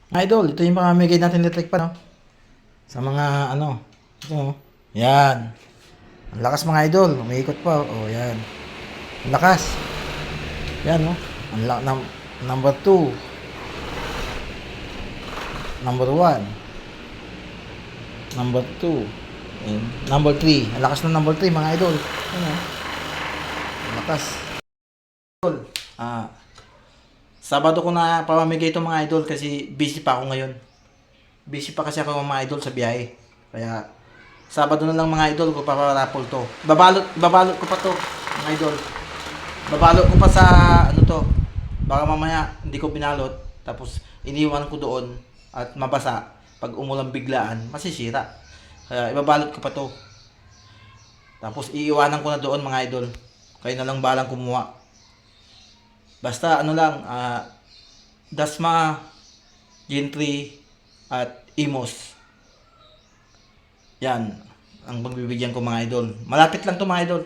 Mga idol, ito yung pamamigay natin electric pan, no? Sa mga ano, ito, oh. Yan. Ang lakas mga idol, umiikot pa, oh, yan. Ang lakas. Yan, no? Number 2, number 1, number 2, and number 3. Ang lakas ng number 3 mga idol. Yan, oh. Ang lakas. Idol, Sabado ko na pamamigay ito mga idol kasi busy pa ako ngayon. Busy pa kasi ako mga idol sa biyahe. Kaya Sabado na lang mga idol ko paparapol to. Babalot ko pa to mga idol. Babalot ko pa sa ano to. Baka mamaya hindi ko binalot tapos iniwan ko doon at mabasa. Pag umulan biglaan, masisira. Kaya ibabalot ko pa to. Tapos iiwanan ko na doon mga idol. Kayo na lang balang kumuha. Basta ano lang, Dasma, Gentry, at Imos. Yan, ang pagbibigyan ko mga idol. Malapit lang to mga idol.